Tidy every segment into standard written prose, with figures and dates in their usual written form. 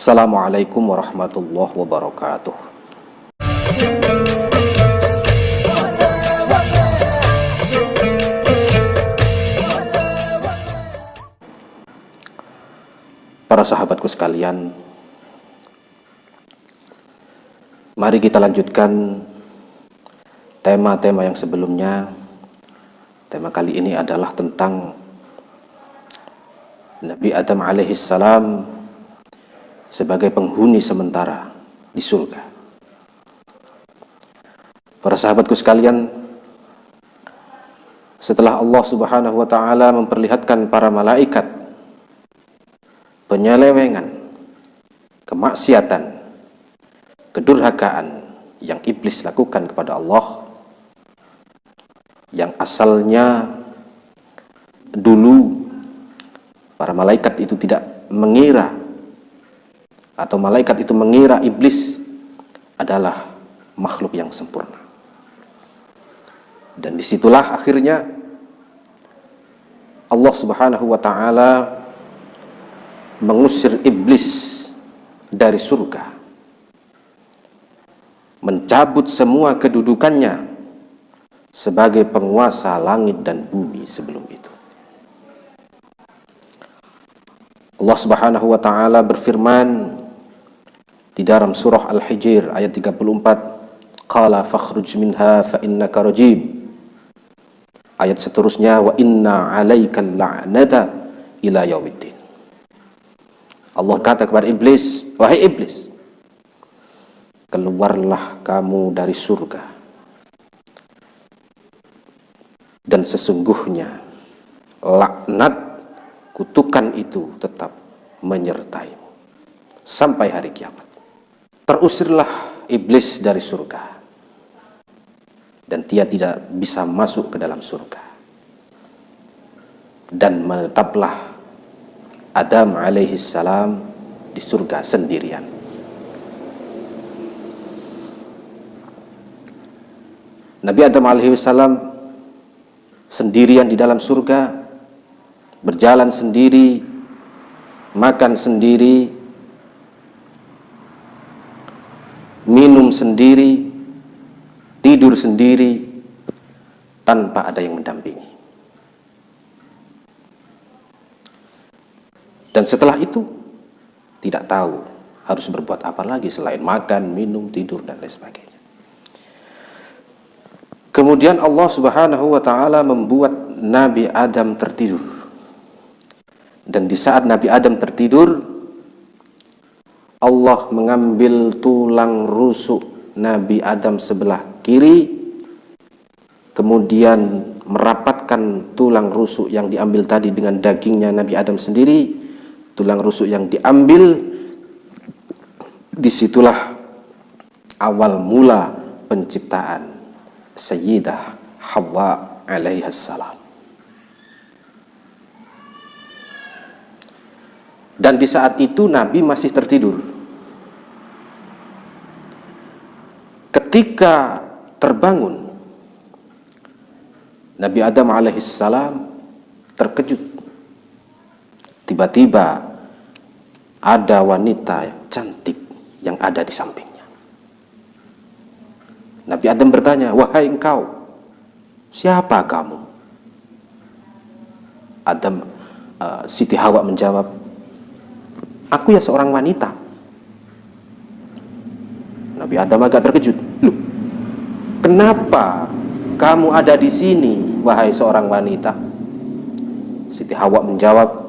Assalamualaikum warahmatullahi wabarakatuh. Para sahabatku sekalian, mari kita lanjutkan tema-tema yang sebelumnya. Tema kali ini adalah tentang Nabi Adam alaihissalam sebagai penghuni sementara di surga. Para sahabatku sekalian, setelah Allah Subhanahu wa ta'ala memperlihatkan para malaikat penyelewengan, kemaksiatan, kedurhakaan yang iblis lakukan kepada Allah, yang asalnya dulu para malaikat itu tidak mengira, atau malaikat itu mengira iblis adalah makhluk yang sempurna. Dan disitulah akhirnya Allah Subhanahu wa ta'ala mengusir iblis dari surga, mencabut semua kedudukannya sebagai penguasa langit dan bumi sebelum itu. Allah Subhanahu wa ta'ala berfirman di dalam surah Al-Hijr ayat 34, qala fakhruj minha fa innaka rajim. Ayat seterusnya, wa inna 'alaikal la'nata ila yaumiddin. Allah kata kepada iblis, wahai iblis, keluarlah kamu dari surga, dan sesungguhnya laknat, kutukan itu tetap menyertaimu sampai hari kiamat. Terusirlah iblis dari surga, dan dia tidak bisa masuk ke dalam surga, dan menetaplah Adam alaihissalam di surga sendirian. Nabi Adam alaihissalam sendirian di dalam surga, berjalan sendiri, makan sendiri, minum sendiri, tidur sendiri, tanpa ada yang mendampingi. Dan setelah itu tidak tahu harus berbuat apa lagi selain makan, minum, tidur, dan lain sebagainya. Kemudian Allah Subhanahu wa ta'ala membuat Nabi Adam tertidur. Dan di saat Nabi Adam tertidur, Allah mengambil tulang rusuk Nabi Adam sebelah kiri, kemudian merapatkan tulang rusuk yang diambil tadi dengan dagingnya Nabi Adam sendiri. Tulang rusuk yang diambil, disitulah awal mula penciptaan Sayyidah Hawa alaihassalam. Dan di saat itu Nabi masih tertidur. Ketika terbangun, Nabi Adam alaihissalam terkejut. Tiba-tiba ada wanita cantik yang ada di sampingnya. Nabi Adam bertanya, wahai engkau, siapa kamu? Siti Hawa menjawab, aku ya seorang wanita. Nabi Adam agak terkejut. Loh, kenapa kamu ada di sini, wahai seorang wanita? Siti Hawa menjawab,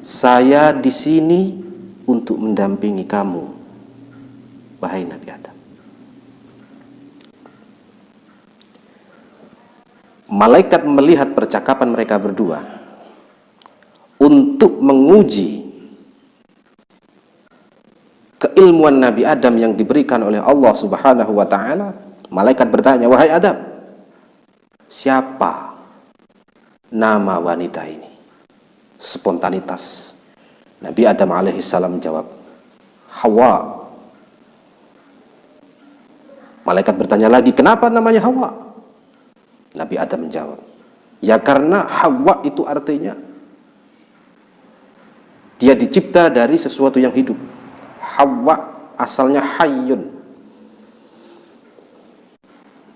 saya di sini untuk mendampingi kamu, wahai Nabi Adam. Malaikat melihat percakapan mereka berdua untuk menguji keilmuan Nabi Adam yang diberikan oleh Allah Subhanahu wa ta'ala. Malaikat bertanya, wahai Adam, siapa nama wanita ini? Spontanitas Nabi Adam alaihissalam menjawab, Hawa. Malaikat bertanya lagi, kenapa namanya Hawa? Nabi Adam menjawab, ya karena Hawa itu artinya dia dicipta dari sesuatu yang hidup. Hawa asalnya hayyun,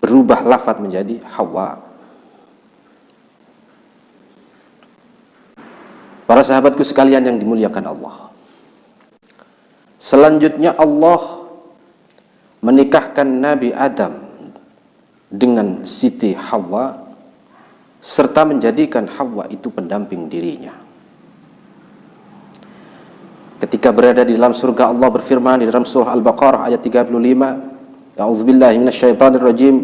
berubah lafadz menjadi Hawa. Para sahabatku sekalian yang dimuliakan Allah, selanjutnya Allah menikahkan Nabi Adam dengan Siti Hawa serta menjadikan Hawa itu pendamping dirinya. Ketika berada di dalam surga, Allah berfirman di dalam surah Al-Baqarah ayat 35, A'udzubillahi minasyaitonirrajim,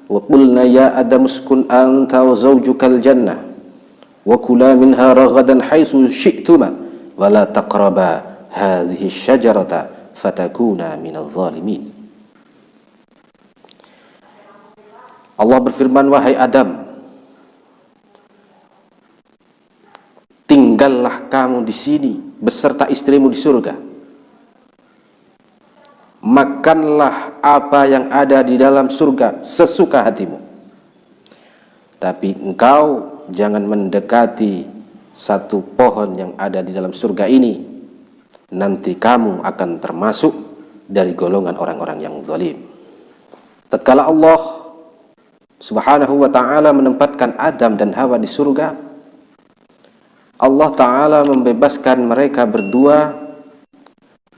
wa qulna ya Adam uskun anta wa zawjukal jannah wa kula minha ragadan haitsu syi'tuma wa la taqraba hadhihi syajarata fatakuna minadh zalimin. Allah berfirman, wahai Adam, tinggallah kamu di sini beserta istrimu di surga. Makanlah apa yang ada di dalam surga sesuka hatimu. Tapi engkau jangan mendekati satu pohon yang ada di dalam surga ini. Nanti kamu akan termasuk dari golongan orang-orang yang zalim. Tatkala Allah Subhanahu wa ta'ala menempatkan Adam dan Hawa di surga, Allah Ta'ala membebaskan mereka berdua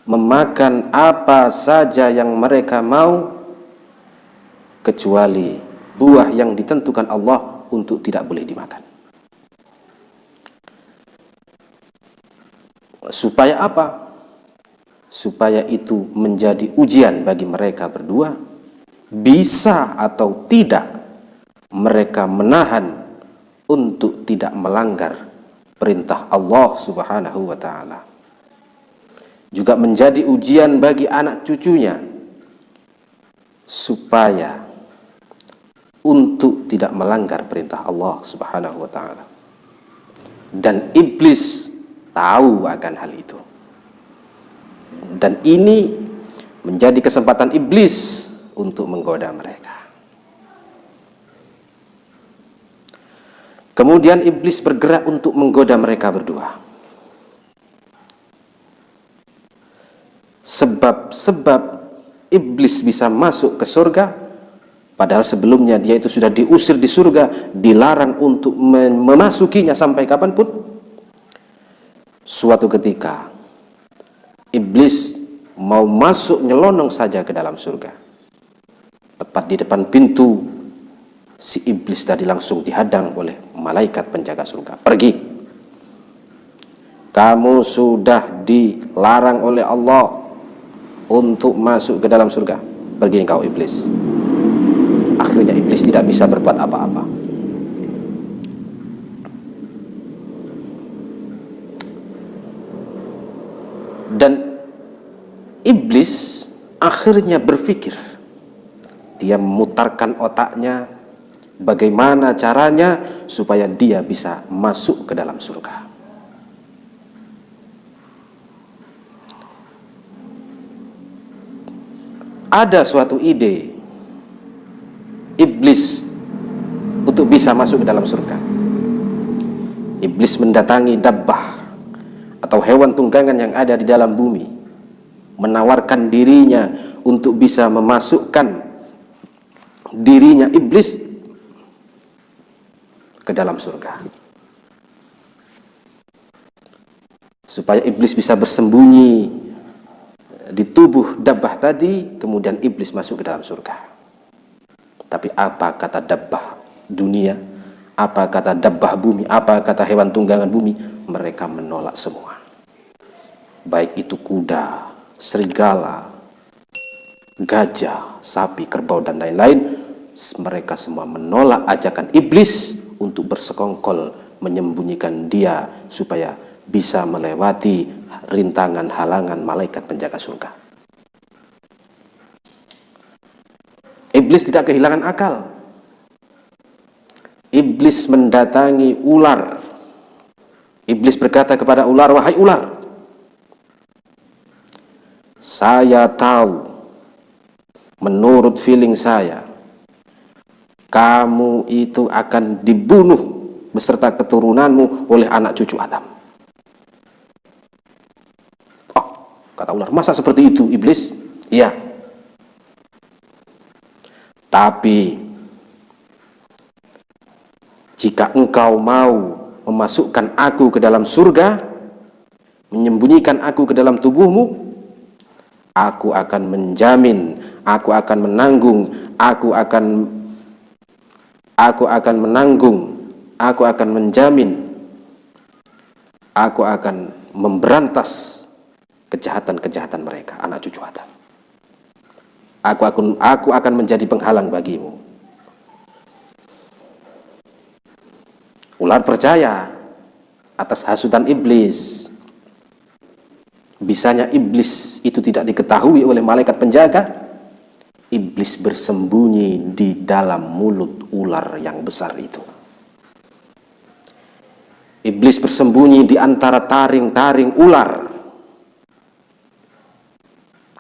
memakan apa saja yang mereka mau, kecuali buah yang ditentukan Allah untuk tidak boleh dimakan. Supaya apa? Supaya itu menjadi ujian bagi mereka berdua, bisa atau tidak mereka menahan untuk tidak melanggar perintah Allah Subhanahu wa ta'ala. Juga menjadi ujian bagi anak cucunya, supaya untuk tidak melanggar perintah Allah Subhanahu wa ta'ala. Dan iblis tahu akan hal itu. Dan ini menjadi kesempatan iblis untuk menggoda mereka. Kemudian iblis bergerak untuk menggoda mereka berdua. Sebab iblis bisa masuk ke surga, padahal sebelumnya dia itu sudah diusir di surga, dilarang untuk memasukinya sampai kapanpun. Suatu ketika iblis mau masuk nyelonong saja ke dalam surga. Tepat di depan pintu, si iblis tadi langsung dihadang oleh malaikat penjaga surga. Pergi. Kamu sudah dilarang oleh Allah untuk masuk ke dalam surga. Pergi engkau iblis. Akhirnya iblis tidak bisa berbuat apa-apa. Dan iblis akhirnya berpikir, dia memutarkan otaknya, bagaimana caranya supaya dia bisa masuk ke dalam surga. Ada suatu ide iblis untuk bisa masuk ke dalam surga. Iblis mendatangi dabbah atau hewan tunggangan yang ada di dalam bumi, menawarkan dirinya untuk bisa memasukkan dirinya iblis ke dalam surga, supaya iblis bisa bersembunyi di tubuh dabbah tadi, kemudian iblis masuk ke dalam surga. Tapi apa kata dabbah dunia, apa kata dabbah bumi, apa kata hewan tunggangan bumi? Mereka menolak semua. Baik itu kuda, serigala, gajah, sapi, kerbau, dan lain-lain, mereka semua menolak ajakan iblis untuk bersekongkol menyembunyikan dia supaya bisa melewati rintangan halangan malaikat penjaga surga. Iblis tidak kehilangan akal. Iblis mendatangi ular. Iblis berkata kepada ular, wahai ular, saya tahu, menurut feeling saya, kamu itu akan dibunuh beserta keturunanmu oleh anak cucu Adam. Oh, Kata ular, masa seperti itu iblis? Iya. Tapi jika engkau mau memasukkan aku ke dalam surga, menyembunyikan aku ke dalam tubuhmu, aku akan menjamin, aku akan menanggung, aku akan menanggung, aku akan menjamin, aku akan memberantas kejahatan-kejahatan mereka, anak cucu Adam. Aku akan menjadi penghalang bagimu. Ular percaya atas hasutan iblis. Bisanya iblis itu tidak diketahui oleh malaikat penjaga. Iblis bersembunyi di dalam mulut ular yang besar itu. Iblis bersembunyi di antara taring-taring ular.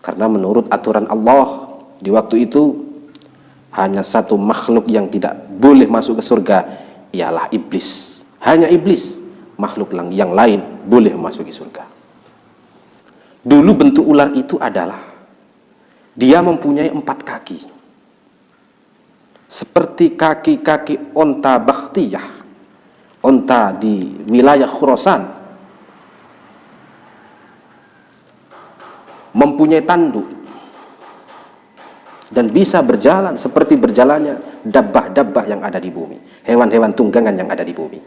Karena menurut aturan Allah, di waktu itu hanya satu makhluk yang tidak boleh masuk ke surga, ialah iblis. Hanya iblis, makhluk yang lain boleh masuk ke surga. Dulu bentuk ular itu adalah dia mempunyai 4 kaki, seperti kaki-kaki onta bakhtiyah, onta di wilayah Khurasan. Mempunyai tanduk dan bisa berjalan seperti berjalannya dabbah-dabbah yang ada di bumi, hewan-hewan tunggangan yang ada di bumi.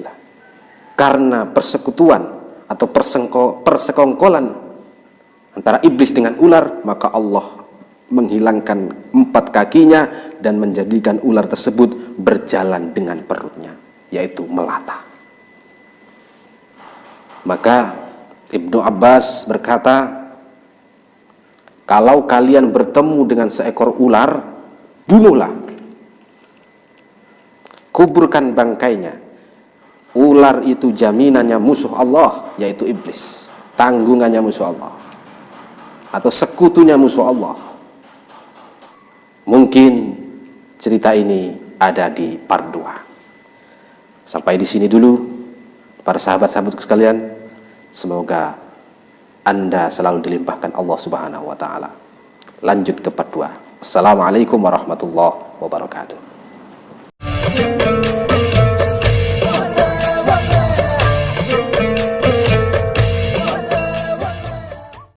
Nah, karena persekutuan atau persekongkolan antara iblis dengan ular, maka Allah menghilangkan 4 kakinya dan menjadikan ular tersebut berjalan dengan perutnya, yaitu melata. Maka Ibnu Abbas berkata, kalau kalian bertemu dengan seekor ular, bunuhlah, kuburkan bangkainya. Ular itu jaminannya musuh Allah, yaitu iblis, tanggungannya musuh Allah, atau sekutunya musuh Allah. Mungkin cerita ini ada di part 2. Sampai di sini dulu, para sahabat-sahabatku sekalian. Semoga Anda selalu dilimpahkan Allah Subhanahu wa Ta'ala. Lanjut ke part 2. Assalamualaikum warahmatullahi wabarakatuh.